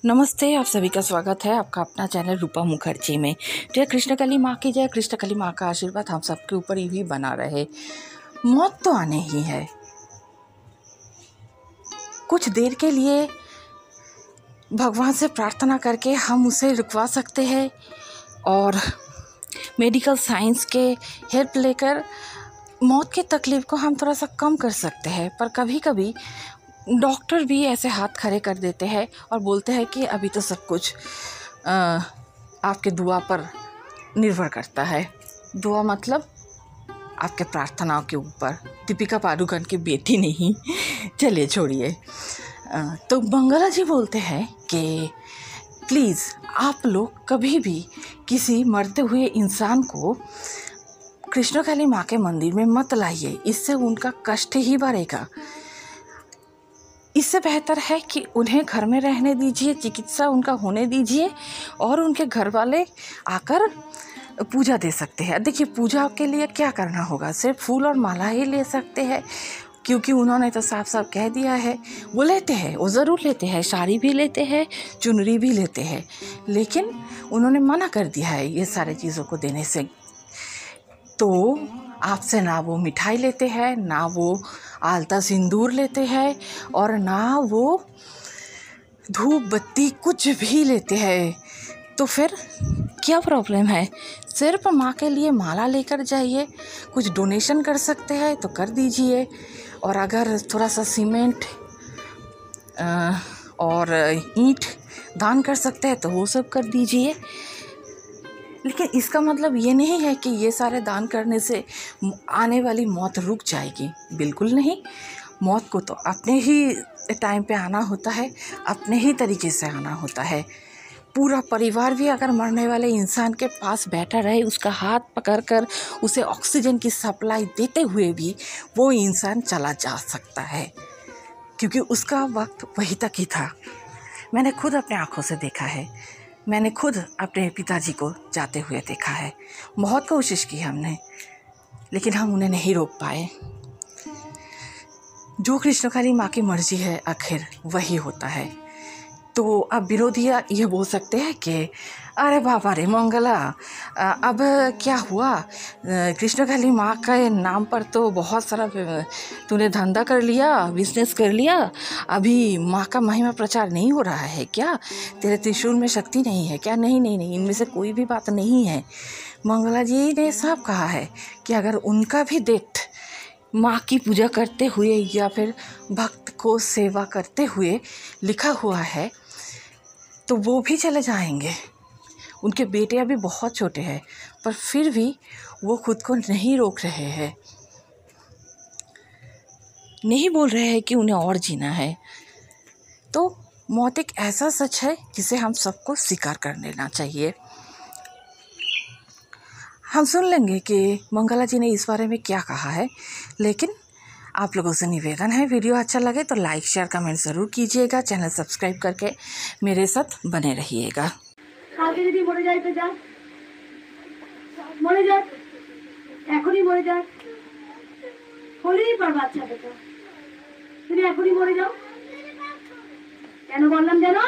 नमस्ते, आप सभी का स्वागत है आपका अपना चैनल रूपा मुखर्जी में। जय कृष्णकली माँ की जय। कृष्णकली माँ का आशीर्वाद हम सबके ऊपर ही भी बना रहे। मौत तो आने ही है। कुछ देर के लिए भगवान से प्रार्थना करके हम उसे रुकवा सकते हैं और मेडिकल साइंस के हेल्प लेकर मौत की तकलीफ़ को हम थोड़ा सा कम कर सकते हैं। पर कभी कभी डॉक्टर भी ऐसे हाथ खड़े कर देते हैं और बोलते हैं कि अभी तो सब कुछ आपके दुआ पर निर्भर करता है। दुआ मतलब आपके प्रार्थनाओं के ऊपर। दीपिका पादुकोण की बेटी नहीं। चलिए छोड़िए। तो मंगला जी बोलते हैं कि प्लीज़ आप लोग कभी भी किसी मरते हुए इंसान को कृष्णकाली माँ के मंदिर में मत लाइए, इससे उनका कष्ट ही बढ़ेगा। इससे बेहतर है कि उन्हें घर में रहने दीजिए, चिकित्सा उनका होने दीजिए और उनके घर वाले आकर पूजा दे सकते हैं। देखिए, पूजा के लिए क्या करना होगा, सिर्फ फूल और माला ही ले सकते हैं, क्योंकि उन्होंने तो साफ साफ कह दिया है। वो लेते हैं, वो ज़रूर लेते हैं, साड़ी भी लेते हैं, चुनरी भी लेते हैं, लेकिन उन्होंने मना कर दिया है ये सारे चीज़ों को देने से। तो आपसे ना वो मिठाई लेते हैं, ना वो आलता सिंदूर लेते हैं और ना वो धूप बत्ती कुछ भी लेते हैं। तो फिर क्या प्रॉब्लम है? सिर्फ माँ के लिए माला लेकर जाइए। कुछ डोनेशन कर सकते हैं तो कर दीजिए, और अगर थोड़ा सा सीमेंट और ईंट दान कर सकते हैं तो वो सब कर दीजिए। लेकिन इसका मतलब ये नहीं है कि ये सारे दान करने से आने वाली मौत रुक जाएगी। बिल्कुल नहीं। मौत को तो अपने ही टाइम पे आना होता है, अपने ही तरीके से आना होता है। पूरा परिवार भी अगर मरने वाले इंसान के पास बैठा रहे, उसका हाथ पकड़कर उसे ऑक्सीजन की सप्लाई देते हुए भी वो इंसान चला जा सकता है, क्योंकि उसका वक्त वही तक ही था। मैंने खुद अपने आँखों से देखा है। मैंने खुद अपने पिताजी को जाते हुए देखा है। बहुत कोशिश की हमने, लेकिन हम उन्हें नहीं रोक पाए। जो कृष्णकाली माँ की मर्जी है आखिर वही होता है। तो अब विरोधी ये बोल सकते हैं कि अरे बाबा रे मंगला, अब क्या हुआ, कृष्णकाली माँ के नाम पर तो बहुत सारा तूने धंधा कर लिया, बिजनेस कर लिया, अभी माँ का महिमा प्रचार नहीं हो रहा है क्या? तेरे त्रिशूल में शक्ति नहीं है क्या? नहीं नहीं नहीं, इनमें से कोई भी बात नहीं है। मंगला जी ने साफ कहा है कि अगर उनका भी डेथ माँ की पूजा करते हुए या फिर भक्त को सेवा करते हुए लिखा हुआ है तो वो भी चले जाएंगे। उनके बेटे अभी बहुत छोटे हैं, पर फिर भी वो खुद को नहीं रोक रहे हैं, नहीं बोल रहे हैं कि उन्हें और जीना है। तो मौत एक ऐसा सच है जिसे हम सबको स्वीकार कर लेना चाहिए। हम सुन लेंगे कि मंगला जी ने इस बारे में क्या कहा है, लेकिन आप लोगों से निवेदन है, वीडियो अच्छा लगे तो लाइक शेयर कमेंट ज़रूर कीजिएगा। चैनल सब्सक्राइब करके मेरे साथ बने रहिएगा। কালকে যদি মরে যায় তো যাক, মরে যাক, এখনই মরে যাক, হলেই পার বাচ্চা বেটা, তুমি এখনই মরে যাও। কেন বললাম জানো?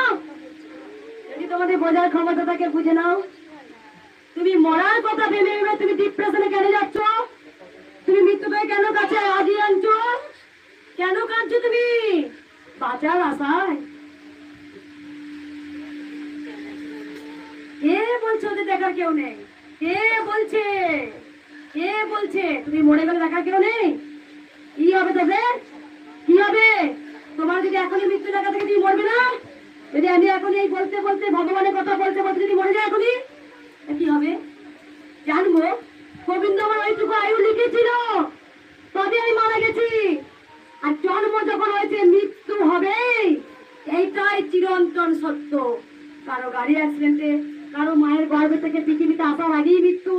যদি তোমাদের বোঝার ক্ষমতা থাকে বুঝে নাও। তুমি মরার কথা ভেবে ভেবে তুমি ডিপ্রেশনে কেন যাচ্ছ? তুমি মৃত্যুকে কেন কাছে আগিয়ে আনছো? কেন কাঁদছো তুমি? বাঁচার আশায়। কে বলছে ওদের দেখার কেউ নেই? কে বলছে? কে বলছে তুমি মরে গেলে দেখার কেউ নেই? কি হবে তবে? কি হবে? তোমার যদি এখনই মৃত্যু দেখা থেকে তুমি মরবে না? যদি আমি এখন এই বলতে বলতে ভগবানের কথা বলতে বলতে যদি মরে যায় এখনই, কি হবে জানবো? গোবিন্দ আমার ওইটুকু আয়ু লিখেছিল, তবে আমি মারা গেছি। আর জন্ম যখন হয়েছে মৃত্যু হবেই, এইটাই চিরন্তন সত্য। কারো গাড়ি অ্যাক্সিডেন্টে, কারো মায়ের গর্ভে থেকে পৃথিবীতে আসার আগেই মৃত্যু,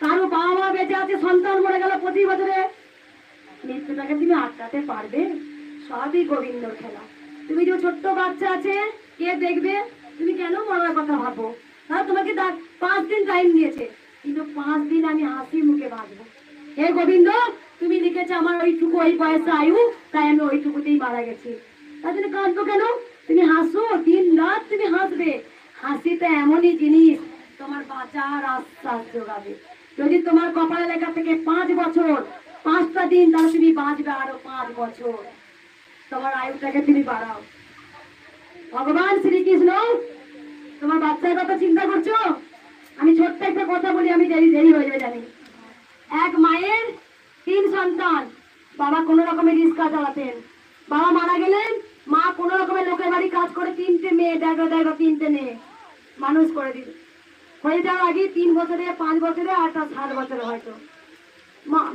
কারো বাবা মা বেঁচে আছে, সন্তান মরে গেল 25 বছরে। মৃত্যুটাকে তুমি আটকাতে পারবে? সবই গোবিন্দর খেলা। তুমি যে ছোট্ট বাচ্চা আছে, কে দেখবে? তুমি কেন মরার কথা ভাবো? তাহলে তোমাকে 5 দিন টাইম দিয়েছে, কিন্তু 5 দিন আমি হাসি মুখে বাঁচবো। হে গোবিন্দ, তুমি লিখেছো আমার ওইটুকু ওই বয়সে আয়ু, তাই আমি ওইটুকুতেই মারা গেছি। তার জন্য কাঁদবো কেন? তুমি হাসো, দিন রাত তুমি একটা এমনই জিনিস তোমার বাঁচার আশ্বাস যোগাবে। যদি তোমার কপালে লেখা থেকে 5 বছর 5টা দিন, তাহলে তুমি বাঁচবে আরো 5 বছর। তোমার আয়ুটাকে তুমি বাড়াও। ভগবান শ্রীকৃষ্ণ তোমার বাচ্চার কথা চিন্তা করছো? আমি ছোট্ট একটা কথা বলি, আমি দেরি দেরি হয়ে যাবে জানি। এক মায়ের 3 সন্তান, বাবা কোনো রকমের রিক্সা চালাতেন। বাবা মারা গেলেন, মা কোনো রকমের লোকের বাড়ি কাজ করে 3টে মেয়ে, দেখা 3টে মেয়ে মানুষ করে দিল। হয়ে যাওয়ার আগে 3 বছরে 5 বছরে আর 7 বছরে হয়তো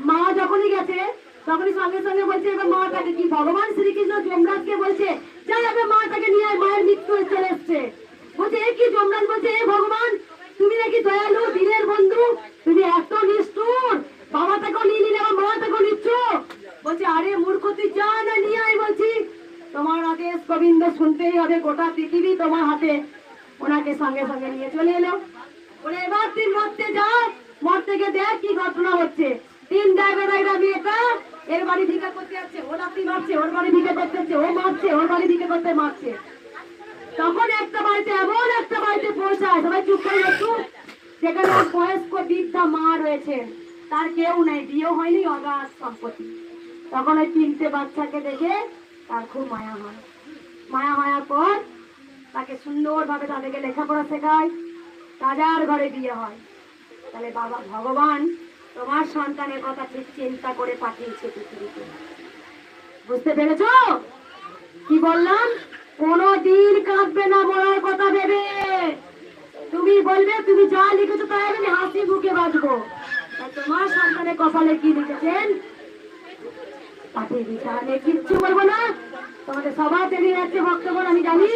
মা যখনই গেছে তখনই সঙ্গে সঙ্গে বলছে এবার মাটাকে কি, ভগবান শ্রীকৃষ্ণ যমরাজকে বলছে যাই এবার মাটাকে নিয়ে আয়, মায়ের মৃত্যু চলে এসছে। বলছে এ কি, যমরাজ বলছে এ ভগবান তুমি নাকি দয়ালু দিনের বন্ধু, তুমি এত নিষ্ঠুর, বাবাটাকেও নিয়ে নিলে আমার মাটাকেও নিচ্ছ। বলছে আরে মূর্খ তুই যা না নিয়ে আয়, বলছি তোমার আদেশ গোবিন্দ শুনতেই হবে, গোটা পৃথিবী তোমার হাতে। ওনাকে সঙ্গে সঙ্গে নিয়ে চলে এলো। বলে এবার তুই মরতে যা, মরতে গিয়ে দেখ কি ঘটনা হচ্ছে। 3 ড্রাইভার মেয়েটা এর বাড়ি ভিক্ষা করতে যাচ্ছে, ও রাত্রি মারছে, ওর বাড়ি ভিক্ষা করতে যাচ্ছে, ও মারছে, ওর বাড়ি ভিক্ষা করতে মারছে। তখন একটা বাড়িতে এমন একটা বাড়িতে পৌঁছায়, সবাই চুপ করে একটু, সেখানে বয়স্ক বৃদ্ধা মা রয়েছে, তার কেউ নেই, বিয়ে হয়নি, অগাধ সম্পত্তি। তখন ওই 3টে বাচ্চাকে দেখে তার খুব মায়া হয়। মায়া হওয়ার পর তাকে সুন্দরভাবে তাদেরকে লেখাপড়া শেখায়, রাজার ঘরে বিয়ে হয়। তাহলে বাবা ভগবান তোমার সন্তানের কথা ঠিক চিন্তা করে পাঠিয়েছে পৃথিবীতে। বুঝতে পেরেছো কি বললাম? কোনদিন কাঁদবে না মরার কথা ভেবে। তুমি বলবে তুমি যা লিখেছো তাই আমি হাসি মুখে বাঁচবো। তোমার সন্তানের কপালে কি লিখেছেন পাঠিয়ে দিচ্ছে। আমি কিচ্ছু বলবো না, তোমাদের সবার তেলে যাচ্ছে বক্তব্য। আমি জানি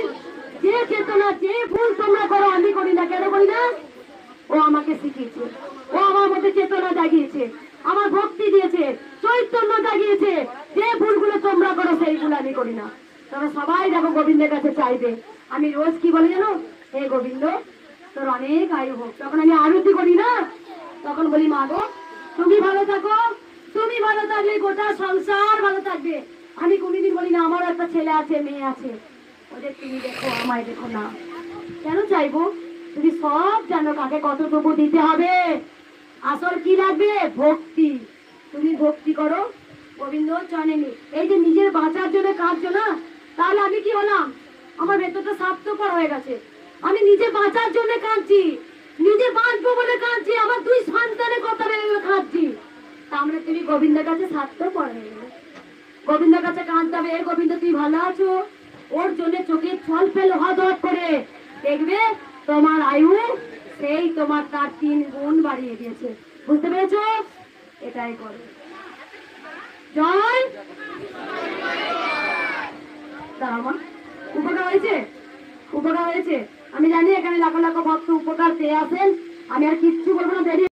যে চেতনা যে ভুল তোমরা করো আমি করি না। কেন করি না? ও আমাকে শিখিয়েছে, ও আমার মধ্যে চেতনা জাগিয়েছে, আমার ভক্তি দিয়েছে, চৈতন্য জাগিয়েছে। যে ভুলগুলো তোমরা করো সেইগুলো আমি করি না। তোমরা সবাই দেখো গোবিন্দের কাছে চাইবে। আমি রোজ কি বলি জানো? হে গোবিন্দ তোর অনেক আয়ু হোক। তখন আমি আরতি করি না, তখন বলি মা গো তুমি ভালো থাকো, তুমি ভালো থাকলে গোটা সংসার ভালো থাকবে। আমি কোনদিন বলি না আমার একটা ছেলে আছে মেয়ে আছে, ওদের তুমি দেখো আমায় দেখো না। কেন চাইবো? তুমি সব জানো কাকে কতটুকু দিতে হবে। আসল কি লাগবে? ভক্তি। তুমি ভক্তি করো, গোবিন্দ চয়নি। এই যে নিজের বাঁচার জন্য কাঁদছো না, তাহলে আমি কি হলাম? আমার ভেতরটা স্বার্থপর হয়ে গেছে। আমি নিজে বাঁচার জন্য কাঁদছি, নিজে বাঁচবো বলে কাঁদছি, আমার 2 সন্তানের কথা ভেবে কাঁদছি। তাহলে তুমি গোবিন্দের কাছে স্বার্থপর হয়ে গেলে। গোবিন্দের কাছে কাঁদতে হবে, এ গোবিন্দ তুই ভালো আছো, ওর জন্য চোখে জল ফেলো হদ করে, দেখবে তোমার আয়ু সেই তোমার তার 3 গুণ বাড়িয়ে দিয়েছে। বুঝতে পেরেছো? এটাই করো। জয় দাঁড়াও, উপকার হয়েছে, উপকার হয়েছে। আমি জানি এখানে লাখ লাখ ভক্ত উপকার পেয়ে আসেন। আমি আর কিচ্ছু বলবো না, দেরি